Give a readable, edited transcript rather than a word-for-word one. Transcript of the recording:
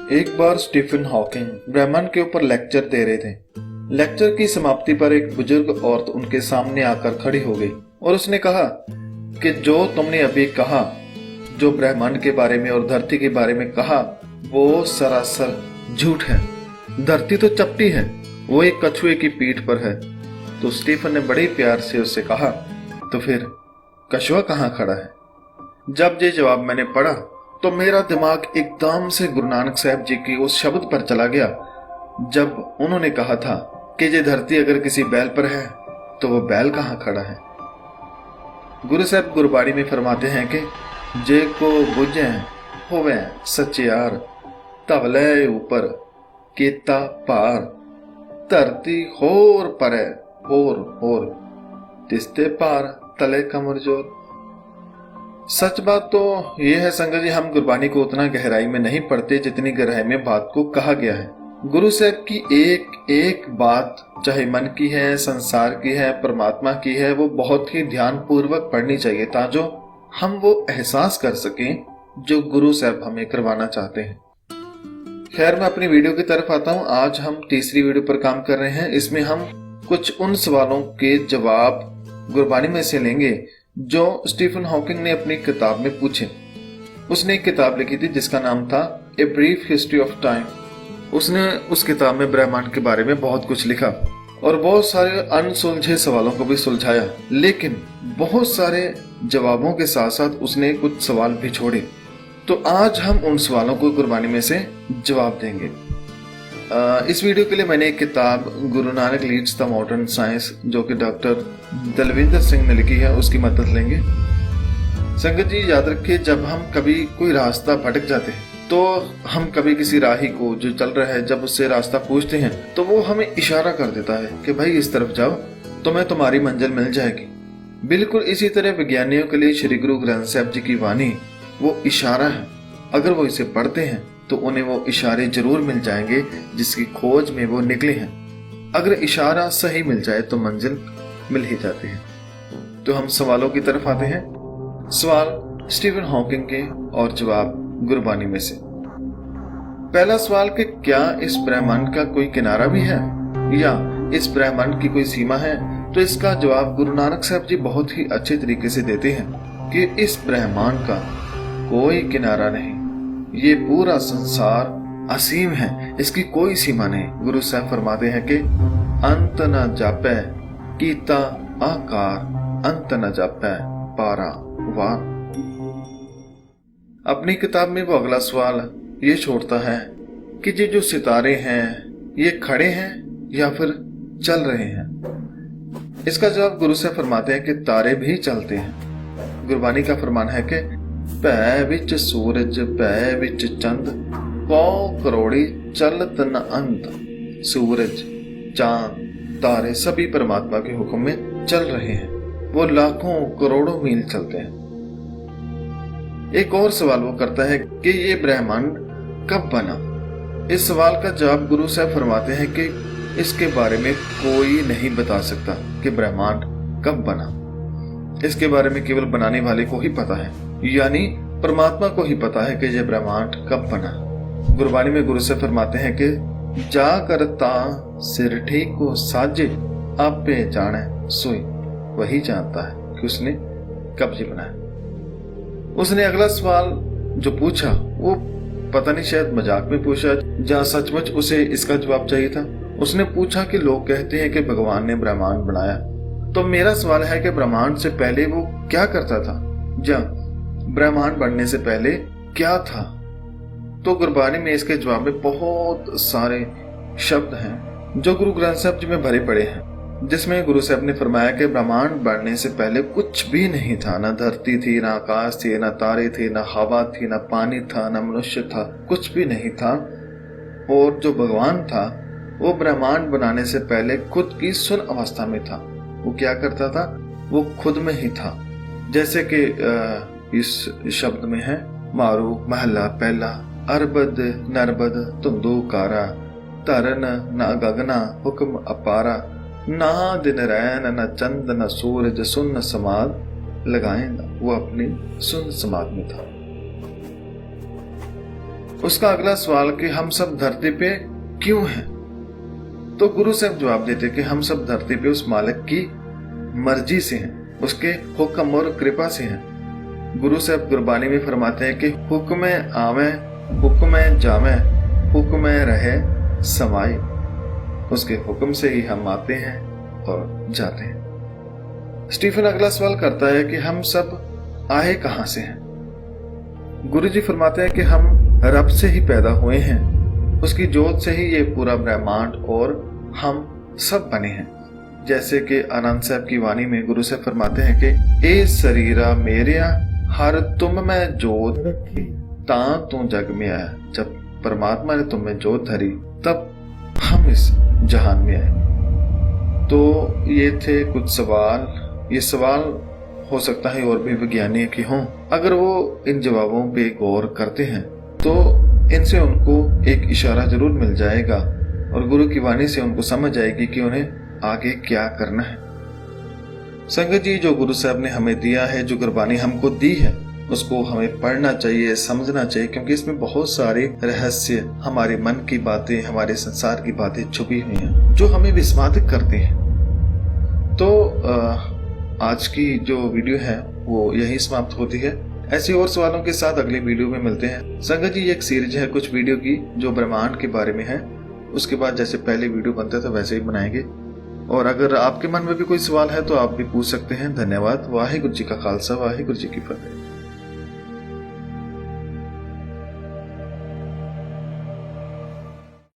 एक बार Stephen Hawking ब्रह्मांड के ऊपर लेक्चर दे रहे थे। लेक्चर की समाप्ति पर एक बुजुर्ग औरत उनके सामने आकर खड़ी हो गई और उसने कहा कि जो तुमने अभी कहा, जो ब्रह्मांड के बारे में और धरती के बारे में कहा, वो सरासर झूठ है। धरती तो चपटी है, वो एक कछुए की पीठ पर है। तो स्टीफन ने बड़े प्यार से उससे कहा, तो फिर कछुआ कहाँ खड़ा है? जब ये जवाब मैंने पढ़ा तो मेरा दिमाग एकदम से गुरु नानक साहब जी की उस शब्द पर चला गया जब उन्होंने कहा था कि ये धरती अगर किसी बैल पर है तो वो बैल कहाँ खड़ा है। गुरु साहब गुरबाणी में फरमाते हैं कि जे को बुझे होवे सचियार तवले ऊपर केता पार धरती होर परे होर तिस्ते पार तले कमरजोर। सच बात तो यह है संगत जी, हम गुरबानी को उतना गहराई में नहीं पढ़ते जितनी गहराई में बात को कहा गया है। गुरु साहब की एक एक बात, चाहे मन की है, संसार की है, परमात्मा की है, वो बहुत ही ध्यान पूर्वक पढ़नी चाहिए ताकि हम वो एहसास कर सकें जो गुरु साहब हमें करवाना चाहते हैं। खैर, मैं अपनी वीडियो की तरफ आता हूँ। आज हम तीसरी वीडियो पर काम कर रहे हैं। इसमें हम कुछ उन सवालों के जवाब गुरबानी में से लेंगे जो स्टीफन हॉकिंग ने अपनी किताब में पूछे। उसने एक किताब लिखी थी जिसका नाम था a brief history of time. उसने उस किताब में ब्रह्मांड के बारे में बहुत कुछ लिखा और बहुत सारे अनसुलझे सवालों को भी सुलझाया, लेकिन बहुत सारे जवाबों के साथ साथ उसने कुछ सवाल भी छोड़े। तो आज हम उन सवालों को गुरबानी में से जवाब देंगे। इस वीडियो के लिए मैंने एक किताब Guru Nanak leads the modern science, जो कि डॉक्टर दलविंदर सिंह ने लिखी है, उसकी मदद लेंगे। संगत जी, याद रखिए, जब हम कभी कोई रास्ता भटक जाते हैं तो हम कभी किसी राही को जो चल रहा है जब उससे रास्ता पूछते हैं तो वो हमें इशारा कर देता है कि भाई इस तरफ जाओ, तुम्हें तुम्हारी मंजिल मिल जाएगी। बिल्कुल इसी तरह विज्ञानियों के लिए श्री गुरु ग्रंथ साहब जी की वाणी वो इशारा है। अगर वो इसे पढ़ते हैं तो उन्हें वो इशारे जरूर मिल जाएंगे जिसकी खोज में वो निकले हैं। अगर इशारा सही मिल जाए तो मंजिल मिल ही जाती है। तो हम सवालों की तरफ आते हैं। सवाल स्टीफन हॉकिंग के और जवाब गुरबानी में से। पहला सवाल कि क्या इस ब्रह्मांड का कोई किनारा भी है या इस ब्रह्मांड की कोई सीमा है? तो इसका जवाब गुरु नानक साहब जी बहुत ही अच्छे तरीके से देते हैं कि इस ब्रह्मांड का कोई किनारा नहीं, ये पूरा संसार असीम है, इसकी कोई सीमा नहीं। गुरु साहब फरमाते हैं कि अंत न जापै कीता आकार, अंत न जापै पारा वार। अपनी किताब में वो अगला सवाल ये छोड़ता है कि ये जो सितारे हैं ये खड़े हैं या फिर चल रहे हैं। इसका जवाब गुरु साहब फरमाते हैं कि तारे भी चलते हैं। गुरबानी का फरमान है कि भै विच सूरज भै विच चंद पौ करोड़ी चलत न अंत। सूरज, चांद, तारे सभी परमात्मा के हुक्म में चल रहे हैं। वो लाखों करोड़ों मील चलते हैं। एक और सवाल वो करता है कि ये ब्रह्मांड कब बना। इस सवाल का जवाब गुरु साहब फरमाते हैं कि इसके बारे में कोई नहीं बता सकता कि ब्रह्मांड कब बना। इसके बारे में केवल बनाने वाले को ही पता है, यानी परमात्मा को ही पता है कि यह ब्रह्मांड कब बना। गुरबानी में गुरु साहब फरमाते हैं कि जा करता सिर ठीक को साजे आपे जाने सोई। वही जानता है कि उसने कब ये बनाया। उसने अगला सवाल जो पूछा वो पता नहीं शायद मजाक में पूछा, जहाँ सचमुच उसे इसका जवाब चाहिए था। उसने पूछा कि लोग कहते हैं कि भगवान ने ब्रह्मांड बनाया, तो मेरा सवाल है कि ब्रह्मांड से पहले वो क्या करता था, या ब्रह्मांड बनने से पहले क्या था? तो गुरबानी में इसके जवाब में बहुत सारे शब्द हैं जो गुरु ग्रंथ साहब जी में भरे पड़े हैं, जिसमें गुरु साहब ने फरमाया कि ब्रह्मांड बनने से पहले कुछ भी नहीं था। न धरती थी, न आकाश थी, न तारे थे, न हवा थी, न पानी था, न मनुष्य था, कुछ भी नहीं था। और जो भगवान था वो ब्रह्मांड बनाने से पहले खुद की सुन अवस्था में था। वो क्या करता था? वो खुद में ही था। जैसे कि इस शब्द में है, मारू महला पहला अरबद नरबद तुंदू कारा तरन न गगना हुक्म अपारा ना दिन रैन न चंद न सूरज सुन समाध लगाए न। वो अपनी सुन समाध में था। उसका अगला सवाल कि हम सब धरती पे क्यों हैं? तो गुरु साहब जवाब देते कि हम सब धरती पे उस मालिक की मर्जी से हैं, उसके हुक्म और कृपा से हैं। गुरु साहब गुरबानी में फरमाते हैं कि हुक्म आवे, हुक्म जावे, हुक्म रहे समाई। उसके हुक्म से ही हम आते हैं और जाते हैं। स्टीफन अगला सवाल करता है कि हम सब आए कहां से हैं? गुरु जी फरमाते हैं कि हम रब से ही पैदा हुए हैं, उसकी जोत से ही ये पूरा ब्रह्मांड और हम सब बने हैं। जैसे कि आनंद साहब की वाणी में गुरु साहब फरमाते हैं कि ए शरीरा मेरिया हर तुम में जोत रखी ता तू जग में आया। जब परमात्मा ने तुम में जोत धरी तब हम इस जहान में आए। तो ये थे कुछ सवाल। ये सवाल हो सकता है और भी वैज्ञानिक ही हों। अगर वो इन जवाबों पे गौर करते हैं तो इनसे उनको एक इशारा जरूर मिल जाएगा और गुरु की वाणी से उनको समझ आएगी कि उन्हें आगे क्या करना है। संगत जी, जो गुरु साहब ने हमें दिया है, जो गुरबानी हमको दी है, उसको हमें पढ़ना चाहिए, समझना चाहिए, क्योंकि इसमें बहुत सारे रहस्य, हमारे मन की बातें, हमारे संसार की बातें छुपी हुई हैं जो हमें विस्मादित करती हैं। तो आज की जो वीडियो है वो यही समाप्त होती है। ऐसे और सवालों के साथ अगली वीडियो में मिलते हैं। संगत जी, एक सीरीज है कुछ वीडियो की जो ब्रह्मांड के बारे में है। उसके बाद जैसे पहले वीडियो बनते थे वैसे ही बनाएंगे। और अगर आपके मन में भी कोई सवाल है तो आप भी पूछ सकते हैं। धन्यवाद। वाहिगुरु जी का खालसा, वाहिगुरु जी की फतेह।